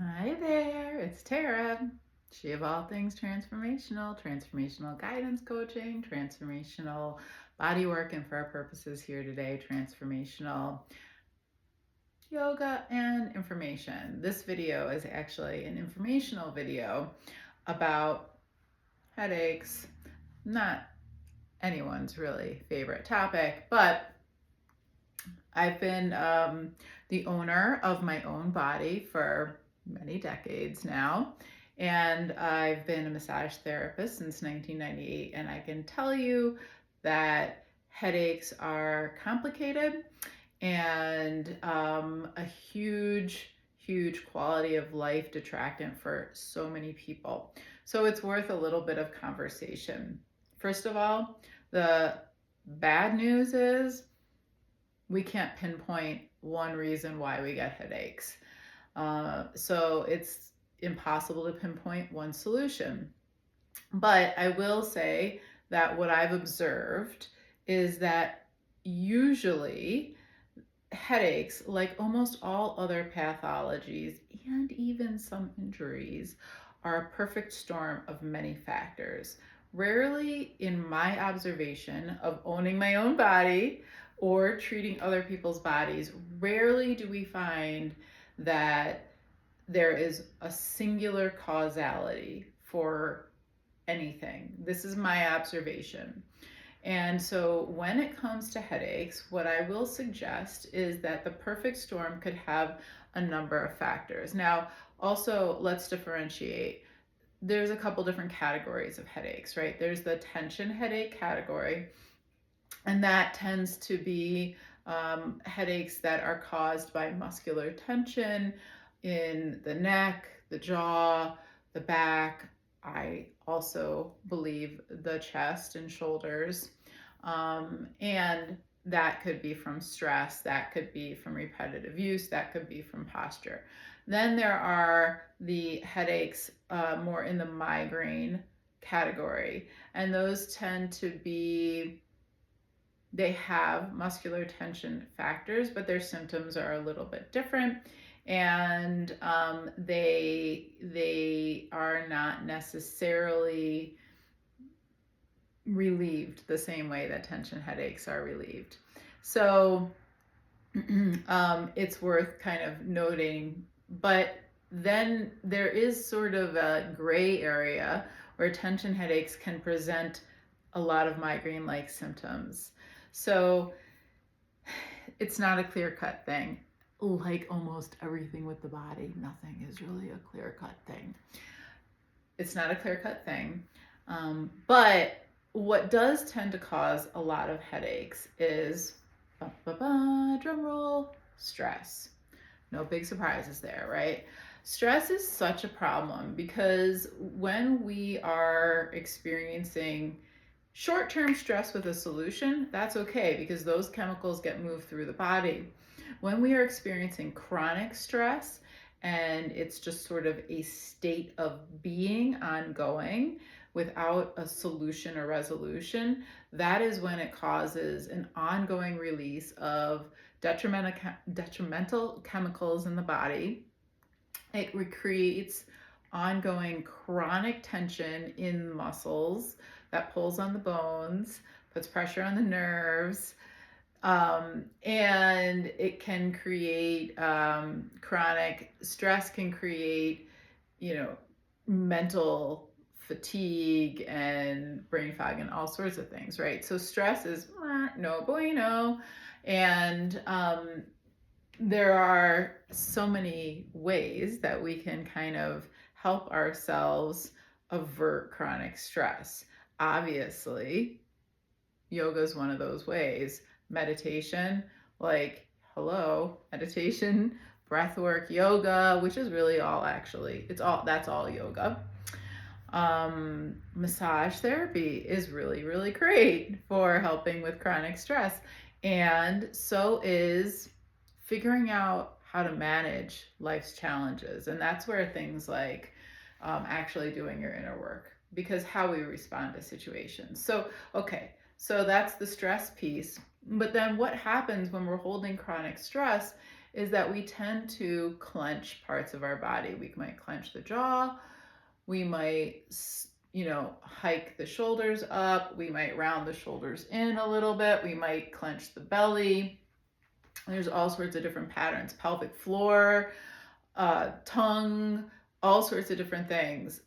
Hi there, it's Tara. She of all things transformational guidance coaching, transformational body work, and for our purposes here today, transformational yoga and information. This video is actually an informational video about headaches, not anyone's really favorite topic, but I've been the owner of my own body for many decades now, and I've been a massage therapist since 1998. And I can tell you that headaches are complicated and a huge quality of life detractant for so many people. So it's worth a little bit of conversation. First of all, the bad news is we can't pinpoint one reason why we get headaches. So it's impossible to pinpoint one solution. But I will say that what I've observed is that usually headaches, like almost all other pathologies and even some injuries, are a perfect storm of many factors. Rarely, in my observation of owning my own body or treating other people's bodies, rarely do we find that there is a singular causality for anything. This is my observation. And so when it comes to headaches, what I will suggest is that the perfect storm could have a number of factors. Now, also, let's differentiate. There's a couple different categories of headaches, right? There's the tension headache category, and that tends to be headaches that are caused by muscular tension in the neck, the jaw, the back. I also believe the chest and shoulders. And that could be from stress, that could be from repetitive use, that could be from posture. Then there are the headaches more in the migraine category, and those tend to be, they have muscular tension factors, but their symptoms are a little bit different, and they are not necessarily relieved the same way that tension headaches are relieved. So it's worth kind of noting. But then there is sort of a gray area where tension headaches can present a lot of migraine like symptoms. So it's not a clear cut thing. Like almost everything with the body, nothing is really a clear cut thing. It's not a clear cut thing. But what does tend to cause a lot of headaches is, drum roll, stress. No big surprises there, right? Stress is such a problem because when we are experiencing short-term stress with a solution, that's okay because those chemicals get moved through the body. When we are experiencing chronic stress and it's just sort of a state of being ongoing without a solution or resolution, that is when it causes an ongoing release of detrimental chemicals in the body. It creates ongoing chronic tension in muscles that pulls on the bones, puts pressure on the nerves, and it can create chronic stress, can create, mental fatigue and brain fog and all sorts of things, right? So stress is no bueno. And there are so many ways that we can kind of help ourselves avert chronic stress. Obviously, yoga is one of those ways. Meditation, like, hello, meditation, breath work, yoga, which is really all actually, that's all yoga. Massage therapy is really great for helping with chronic stress. And so is figuring out how to manage life's challenges. And that's where things like actually doing your inner work, because how we respond to situations. So, okay, so that's the stress piece. But then what happens when we're holding chronic stress is that we tend to clench parts of our body. We might clench the jaw, we might, hike the shoulders up, we might round the shoulders in a little bit, we might clench the belly. There's all sorts of different patterns, pelvic floor, tongue, all sorts of different things.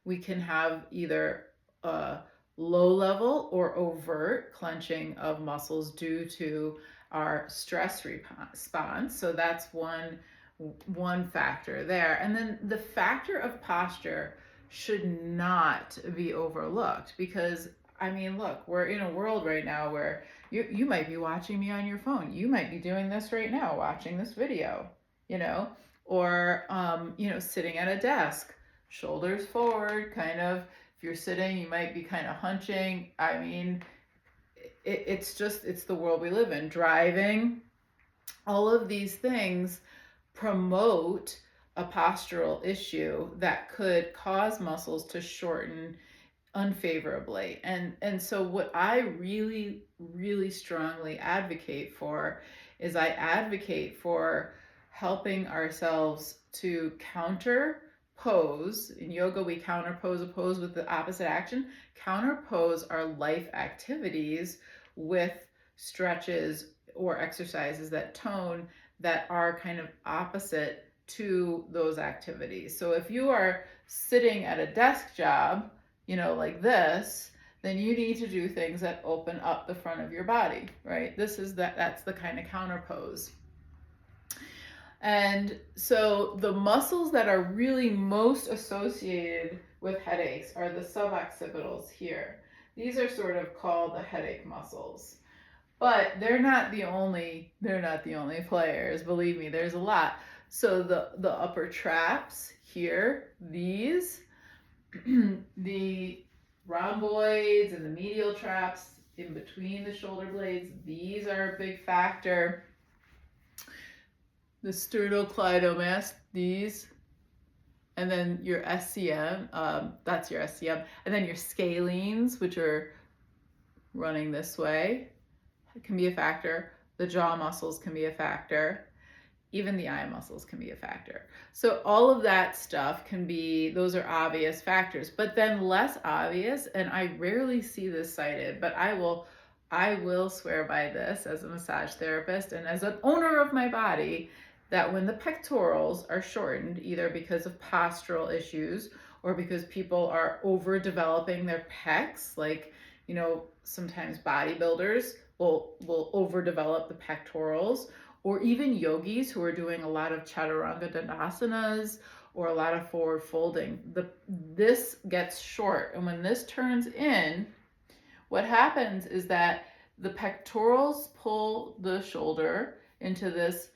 We can have either a low level or overt clenching of muscles due to our stress response. So that's one factor there. And then the factor of posture should not be overlooked, because I mean, look, we're in a world right now where you might be watching me on your phone. You might be doing this right now, watching this video, or sitting at a desk, shoulders forward, kind of. If you're sitting, you might be kind of hunching. I mean, it's the world we live in. Driving, all of these things promote a postural issue that could cause muscles to shorten unfavorably. And so what I really, really strongly advocate for is I advocate for helping ourselves to counter pose. In yoga, we counterpose a pose with the opposite action. Counterpose our life activities with stretches or exercises that tone, that are kind of opposite to those activities. So if you are sitting at a desk job, like this, then you need to do things that open up the front of your body, right? That's the kind of counter pose. And so the muscles that are really most associated with headaches are the suboccipitals here. These are sort of called the headache muscles. But they're not the only players. Believe me, there's a lot. So the upper traps here, these, the rhomboids and the medial traps in between the shoulder blades, these are a big factor. The sternocleidomastoid, these, and then your SCM, that's your SCM, and then your scalenes, which are running this way, can be a factor. The jaw muscles can be a factor. Even the eye muscles can be a factor. So all of that stuff those are obvious factors. But then less obvious, and I rarely see this cited, but I will swear by this as a massage therapist and as an owner of my body, that when the pectorals are shortened, either because of postural issues or because people are overdeveloping their pecs, like, sometimes bodybuilders will overdevelop the pectorals, or even yogis who are doing a lot of chaturanga dandasanas or a lot of forward folding. This gets short, and when this turns in, what happens is that the pectorals pull the shoulder into this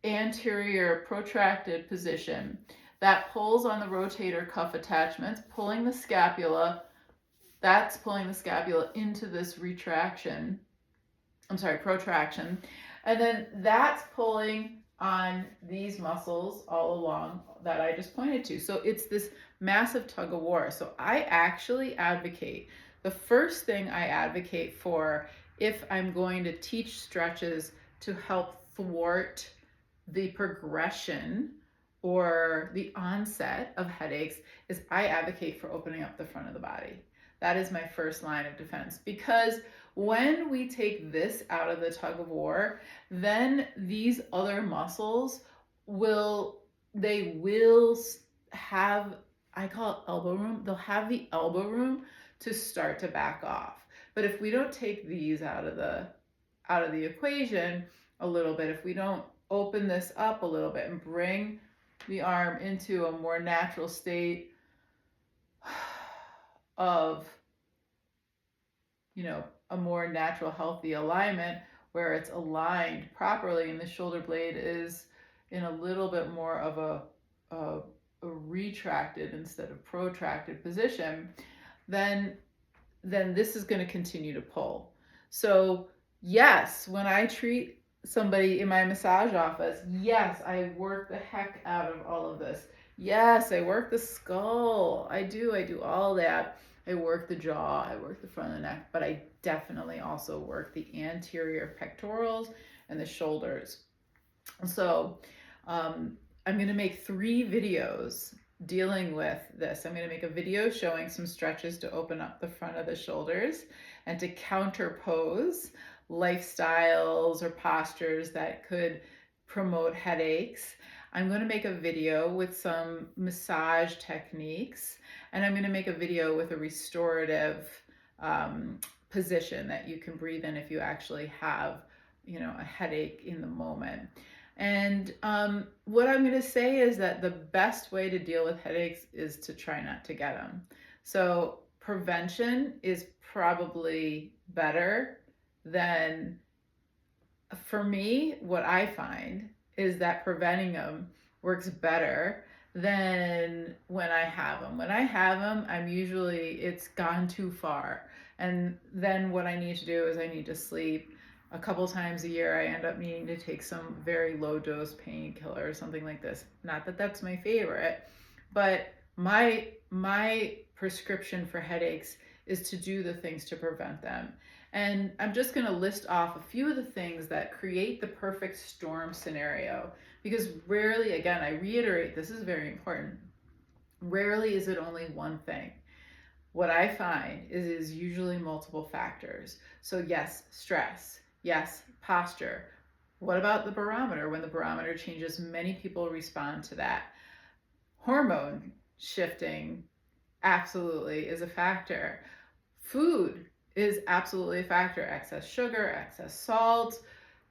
anterior protracted position that pulls on the rotator cuff attachments, pulling the scapula. That's pulling the scapula into this protraction. And then that's pulling on these muscles all along that I just pointed to. So it's this massive tug of war. So I actually advocate, the first thing I advocate for, if I'm going to teach stretches to help thwart the progression or the onset of headaches, is I advocate for opening up the front of the body. That is my first line of defense, because when we take this out of the tug of war, then these other muscles will have, I call it elbow room. They'll have the elbow room to start to back off. But if we don't take these out of the equation a little bit, if we don't open this up a little bit and bring the arm into a more natural state of, a more natural, healthy alignment where it's aligned properly and the shoulder blade is in a little bit more of a retracted instead of protracted position, then this is going to continue to pull. So yes, when I treat somebody in my massage office, yes, I work the heck out of all of this. Yes, I work the skull. I do all that. I work the jaw, I work the front of the neck, but I definitely also work the anterior pectorals and the shoulders. So I'm going to make 3 videos dealing with this. I'm going to make a video showing some stretches to open up the front of the shoulders and to counterpose lifestyles or postures that could promote headaches. I'm going to make a video with some massage techniques, and I'm going to make a video with a restorative um, position that you can breathe in if you actually have, a headache in the moment. And what I'm going to say is that the best way to deal with headaches is to try not to get them. So prevention is probably better than, for me, what I find is that preventing them works better than when I have them. When I have them, it's gone too far. And then what I need to do is I need to sleep. A couple times a year, I end up needing to take some very low dose painkiller or something like this. Not that that's my favorite, but my prescription for headaches is to do the things to prevent them. And I'm just going to list off a few of the things that create the perfect storm scenario, because rarely, again, I reiterate, this is very important. Rarely is it only one thing. What I find is usually multiple factors. So yes, stress. Yes, posture. What about the barometer? When the barometer changes, many people respond to that. Hormone shifting absolutely is a factor. Food is absolutely a factor. Excess sugar, excess salt,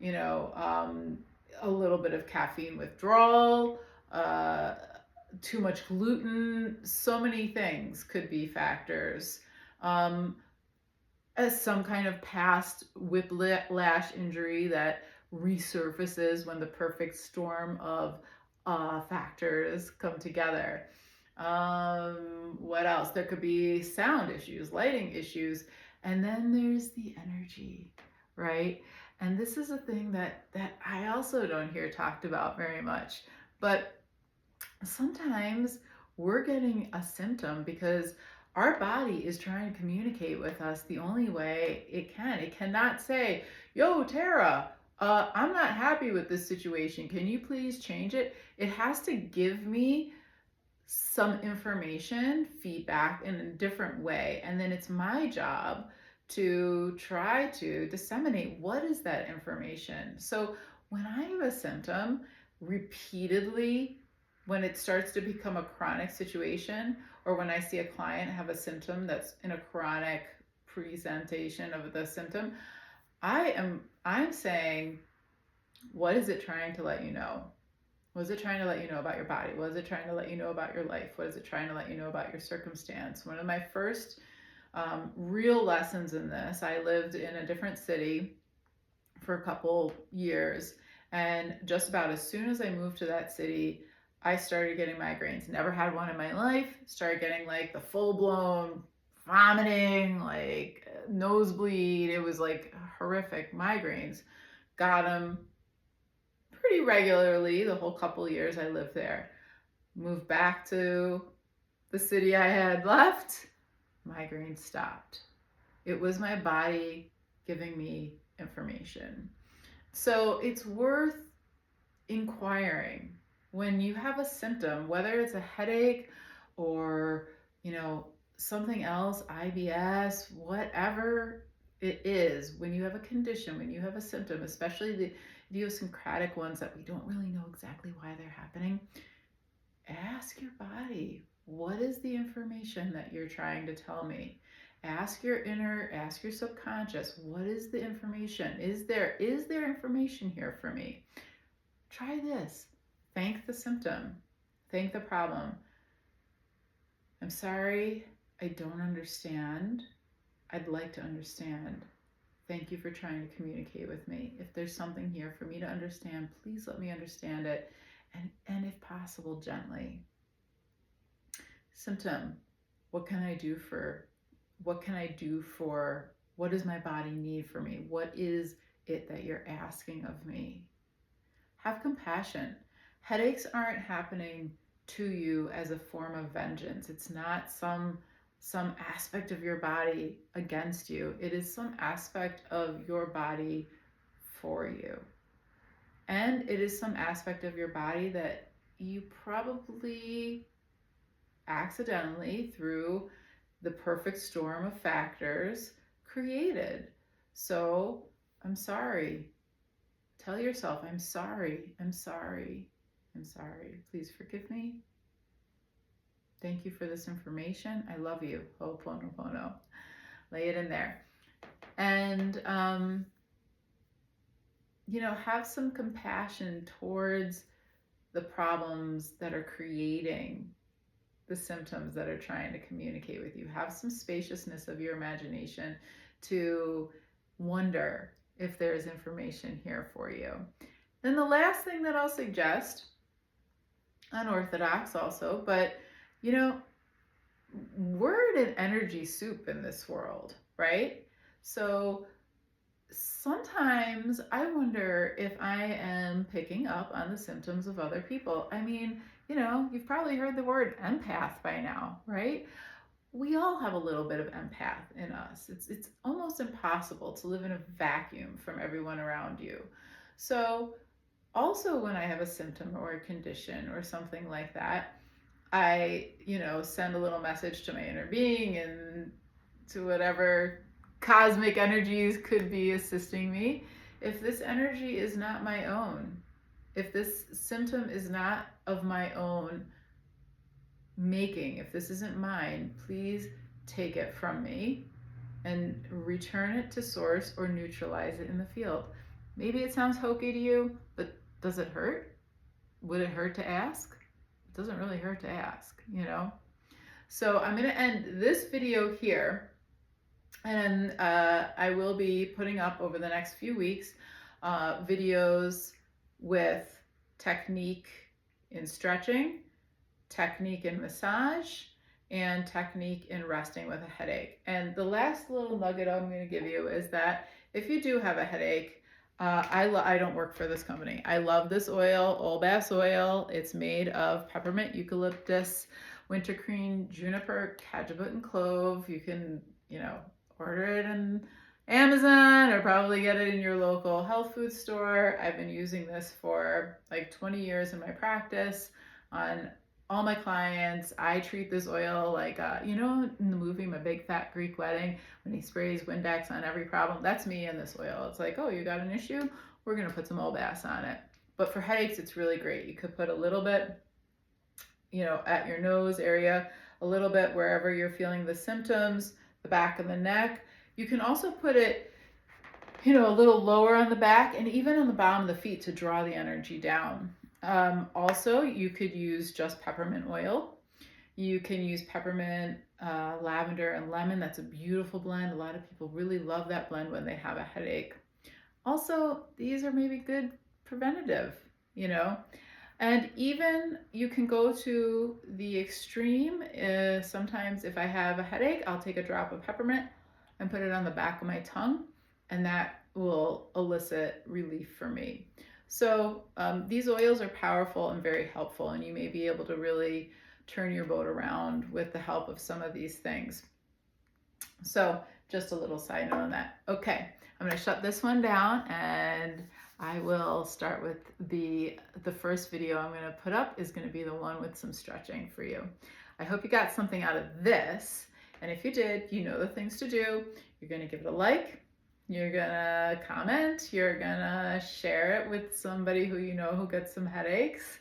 a little bit of caffeine withdrawal, too much gluten. So many things could be factors. As some kind of past whiplash injury that resurfaces when the perfect storm of factors come together. What else? There could be sound issues, lighting issues, and then there's the energy, right? And this is a thing that I also don't hear talked about very much. But sometimes we're getting a symptom because our body is trying to communicate with us the only way it can. It cannot say, "Yo, Tara, I'm not happy with this situation. Can you please change it?" It has to give me some information, feedback in a different way. And then it's my job to try to disseminate what is that information. So when I have a symptom repeatedly, when it starts to become a chronic situation, or when I see a client have a symptom that's in a chronic presentation of the symptom, I'm saying, what is it trying to let you know? What is it trying to let you know about your body? What is it trying to let you know about your life? What is it trying to let you know about your circumstance? One of my first real lessons in this, I lived in a different city for a couple years. And just about as soon as I moved to that city, I started getting migraines. Never had one in my life. Started getting like the full blown vomiting, like nosebleed. It was like horrific migraines. Got them pretty regularly the whole couple years I lived there. Moved back to the city I had left, migraines stopped. It was my body giving me information. So it's worth inquiring when you have a symptom, whether it's a headache or, something else, IBS, whatever it is, when you have a condition, when you have a symptom, especially the idiosyncratic ones that we don't really know exactly why they're happening, ask your body, what is the information that you're trying to tell me? Ask your subconscious, what is the information? Is there information here for me? Try this. Thank the symptom. Thank the problem. I'm sorry, I don't understand. I'd like to understand. Thank you for trying to communicate with me. If there's something here for me to understand, please let me understand it. And if possible, gently. Symptom. What does my body need for me? What is it that you're asking of me? Have compassion. Headaches aren't happening to you as a form of vengeance. It's not some aspect of your body against you. It is some aspect of your body for you. And it is some aspect of your body that you probably accidentally, through the perfect storm of factors, created. So I'm sorry. Tell yourself, I'm sorry, I'm sorry, I'm sorry. Please forgive me. Thank you for this information. I love you. Ho'oponopono. Lay it in there. And, have some compassion towards the problems that are creating the symptoms that are trying to communicate with you. Have some spaciousness of your imagination to wonder if there's information here for you. Then the last thing that I'll suggest, unorthodox also, but we're in an energy soup in this world, right? So sometimes I wonder if I am picking up on the symptoms of other people. I mean, you've probably heard the word empath by now, right? We all have a little bit of empath in us. It's almost impossible to live in a vacuum from everyone around you. So also when I have a symptom or a condition or something like that, I, send a little message to my inner being and to whatever cosmic energies could be assisting me. If this energy is not my own, if this symptom is not of my own making, if this isn't mine, please take it from me and return it to source or neutralize it in the field. Maybe it sounds hokey to you, but does it hurt? Would it hurt to ask? It doesn't really hurt to ask, So I'm going to end this video here, and I will be putting up over the next few weeks videos with technique in stretching, technique in massage, and technique in resting with a headache. And the last little nugget I'm going to give you is that if you do have a headache, I don't work for this company. I love this oil, Old Bass oil. It's made of peppermint, eucalyptus, wintergreen, juniper, cajun, and clove. You can, order it in Amazon or probably get it in your local health food store. I've been using this for like 20 years in my practice on all my clients. I treat this oil like, in the movie My Big Fat Greek Wedding, when he sprays Windex on every problem, that's me in this oil. It's like, oh, you got an issue? We're going to put some Old Bass on it. But for headaches, it's really great. You could put a little bit, at your nose area, a little bit wherever you're feeling the symptoms, the back of the neck. You can also put it, a little lower on the back and even on the bottom of the feet to draw the energy down. Also, you could use just peppermint oil. You can use peppermint, lavender, and lemon. That's a beautiful blend. A lot of people really love that blend when they have a headache. Also, these are maybe good preventative, And even you can go to the extreme. Sometimes if I have a headache, I'll take a drop of peppermint and put it on the back of my tongue, and that will elicit relief for me. So these oils are powerful and very helpful, and you may be able to really turn your boat around with the help of some of these things. So just a little side note on that. Okay, I'm going to shut this one down, and I will start with the first video I'm going to put up is going to be the one with some stretching for you. I hope you got something out of this, and if you did, you know the things to do. You're going to give it a like. You're gonna comment, you're gonna share it with somebody who you know who gets some headaches,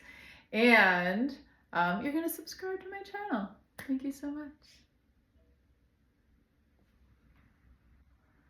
and you're gonna subscribe to my channel. Thank you so much.